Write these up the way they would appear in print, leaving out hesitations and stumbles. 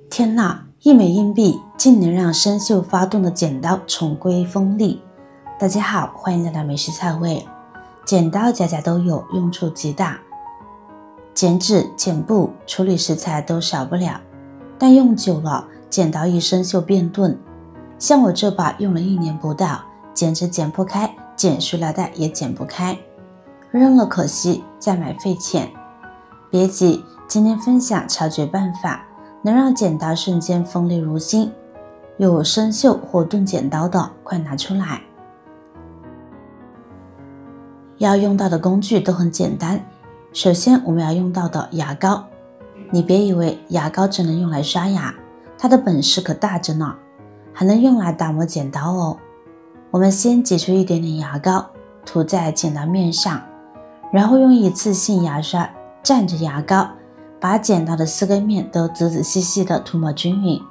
天哪，一枚硬币竟能让生锈发动的剪刀重归锋利。大家好，欢迎来到美食菜味。剪刀家家都有，用处极大，剪纸、剪布、处理食材都少不了，但用久了，剪刀易生锈变钝。像我这把用了1年不到，剪纸剪不开，剪塑料袋也剪不开，扔了可惜，再买费钱。别急，今天分享超绝办法，能让剪刀瞬间锋利如新。有生锈或钝剪刀的，快拿出来。要用到的工具都很简单，首先我们要用到的牙膏。你别以为牙膏只能用来刷牙，它的本事可大着呢，还能用来打磨剪刀哦。我们先挤出一点点牙膏，涂在剪刀面上，然后用一次性牙刷蘸着牙膏，把剪刀的4个面都仔仔细细地涂抹均匀。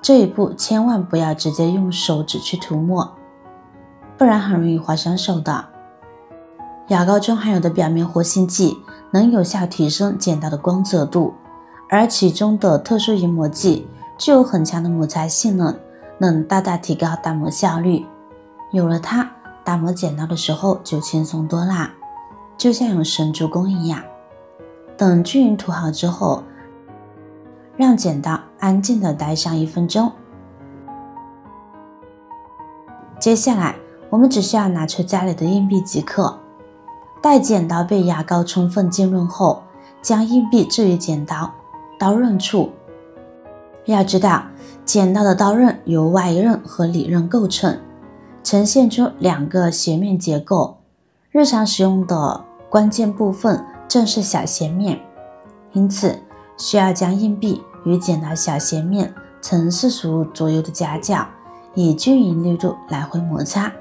这一步千万不要直接用手指去涂抹，不然很容易划伤手的。牙膏中含有的表面活性剂能有效提升剪刀的光泽度，而其中的特殊研磨剂具有很强的摩擦性能，能大大提高打磨效率。有了它，打磨剪刀的时候就轻松多啦，就像有神助攻一样。等均匀涂好之后，让剪刀安静地待上1分钟。接下来我们只需要拿出家里的硬币即可。待剪刀被牙膏充分浸润后，将硬币置于剪刀刀刃处。要知道，剪刀的刀刃由外刃和里刃构成，呈现出2个斜面结构。日常使用的关键部分正是小斜面，因此需要将硬币与剪刀小斜面呈45度左右的夹角，以均匀力度来回摩擦。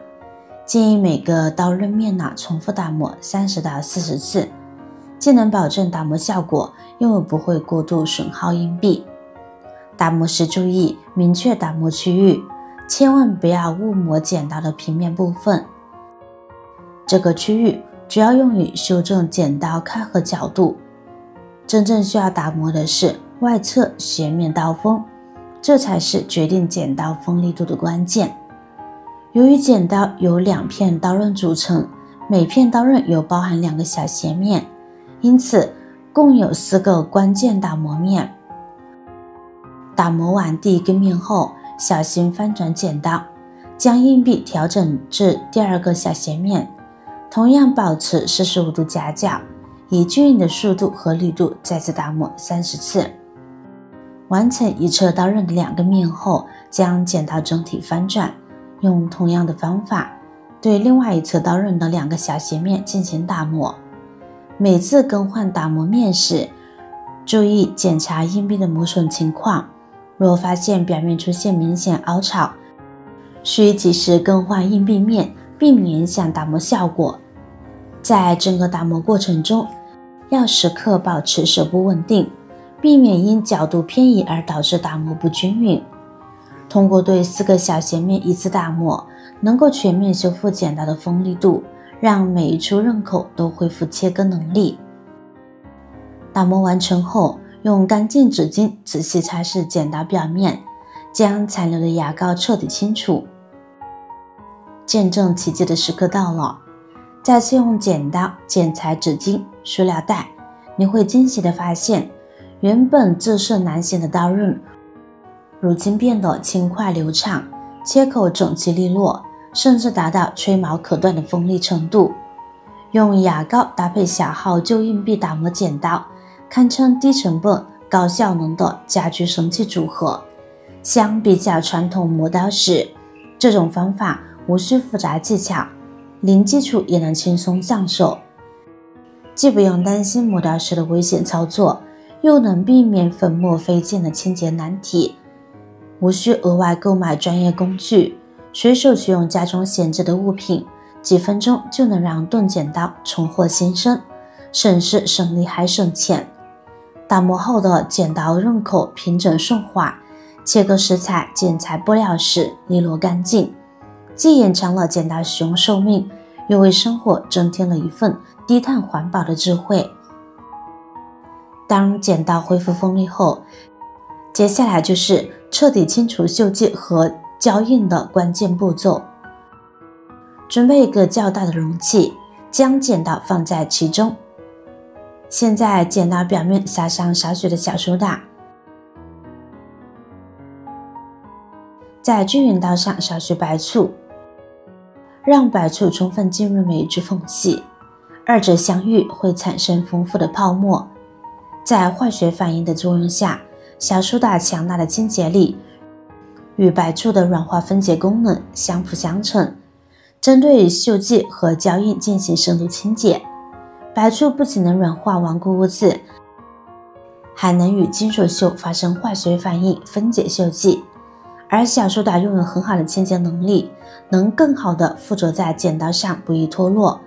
建议每个刀刃面重复打磨30到40次，既能保证打磨效果，又不会过度损耗硬币。打磨时注意明确打磨区域，千万不要误磨剪刀的平面部分。这个区域主要用于修正剪刀开合角度，真正需要打磨的是外侧斜面刀锋，这才是决定剪刀锋利度的关键。由于剪刀由2片刀刃组成，每片刀刃有包含2个小斜面，因此共有4个关键打磨面。打磨完第1个面后，小心翻转剪刀，将硬币调整至第2个小斜面，同样保持45度夹角，以均匀的速度和力度再次打磨30次。完成一侧刀刃的2个面后，将剪刀整体翻转，用同样的方法对另外一侧刀刃的2个小斜面进行打磨。每次更换打磨面时，注意检查硬币的磨损情况，若发现表面出现明显凹槽，需及时更换硬币面，避免影响打磨效果。在整个打磨过程中，要时刻保持手部稳定，避免因角度偏移而导致打磨不均匀。通过对4个小斜面一次打磨，能够全面修复剪刀的锋利度，让每一处刃口都恢复切割能力。打磨完成后，用干净纸巾仔细擦拭剪刀表面，将残留的牙膏彻底清除。见证奇迹的时刻到了，再次用剪刀剪裁纸巾、塑料袋，你会惊喜地发现，原本自设难行的刀刃如今变得轻快流畅，切口整齐利落，甚至达到吹毛可断的锋利程度。用牙膏搭配小号旧硬币打磨剪刀，堪称低成本高效能的家居神器组合。相比较传统磨刀石，这种方法无需复杂技巧，零基础也能轻松上手，既不用担心磨刀石的危险操作，又能避免粉末飞溅的清洁难题。无需额外购买专业工具，随手取用家中闲置的物品，几分钟就能让钝剪刀重获新生，省时省力还省钱。打磨后的剪刀刃口平整顺滑，切割食材、剪裁布料时利落干净，既延长了剪刀使用寿命，又为生活增添了一份低碳环保的智慧。当剪刀恢复锋利后，接下来就是彻底清除锈迹和胶印的关键步骤。准备一个较大的容器，将剪刀放在其中。先在剪刀表面撒上少许的小苏打，在均匀刀上少许白醋，让白醋充分浸润每一处缝隙，二者相遇会产生丰富的泡沫。在化学反应的作用下，小苏打强大的清洁力与白醋的软化分解功能相辅相成，针对锈迹和胶印进行深度清洁。白醋不仅能软化顽固物质，还能与金属锈发生化学反应分解锈迹，而小苏打拥有很好的清洁能力，能更好地附着在剪刀上，不易脱落。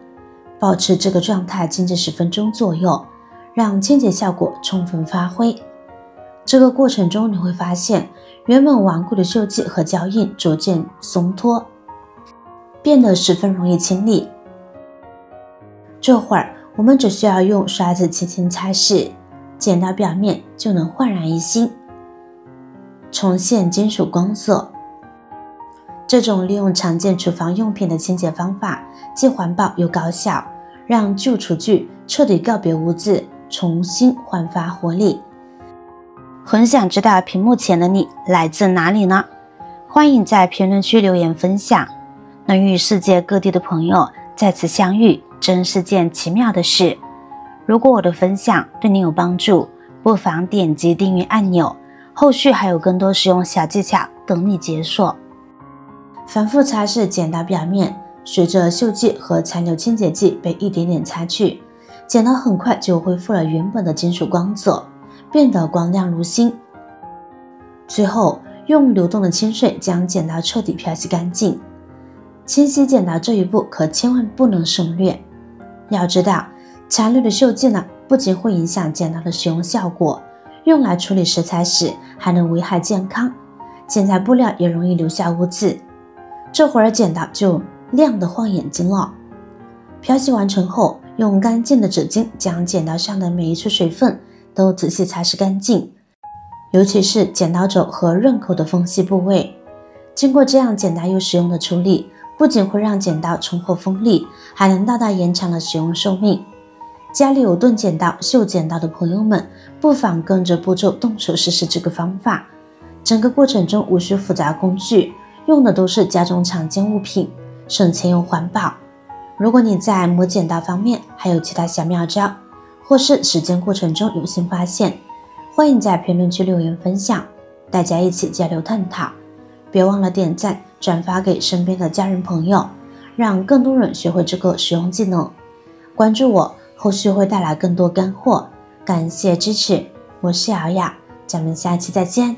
保持这个状态静置10分钟左右，让清洁效果充分发挥。这个过程中你会发现，原本顽固的锈迹和胶印逐渐松脱，变得十分容易清理。这会儿我们只需要用刷子轻轻擦拭，剪刀表面就能焕然一新，重现金属光泽。这种利用常见厨房用品的清洁方法，既环保又高效，让旧厨具彻底告别污渍，重新焕发活力。很想知道屏幕前的你来自哪里呢？欢迎在评论区留言分享。能与世界各地的朋友再次相遇，真是件奇妙的事。如果我的分享对你有帮助，不妨点击订阅按钮，后续还有更多实用小技巧等你解锁。反复擦拭剪刀表面，随着锈迹和残留清洁剂被一点点擦去，剪刀很快就恢复了原本的金属光泽，变得光亮如新。最后用流动的清水将剪刀彻底漂洗干净。清洗剪刀这一步可千万不能省略。要知道，残留的锈迹呢，不仅会影响剪刀的使用效果，用来处理食材时还能危害健康，剪裁布料也容易留下污渍。这会儿剪刀就亮得晃眼睛了。漂洗完成后，用干净的纸巾将剪刀上的每一处水分都仔细擦拭干净，尤其是剪刀轴和刃口的缝隙部位。经过这样简单又实用的处理，不仅会让剪刀重获锋利，还能大大延长了使用寿命。家里有钝剪刀、锈剪刀的朋友们，不妨跟着步骤动手试试这个方法。整个过程中无需复杂工具，用的都是家中常见物品，省钱又环保。如果你在磨剪刀方面还有其他小妙招，或是实践过程中有新发现，欢迎在评论区留言分享，大家一起交流探讨。别忘了点赞、转发给身边的家人朋友，让更多人学会这个实用技能。关注我，后续会带来更多干货。感谢支持，我是瑶瑶，咱们下期再见。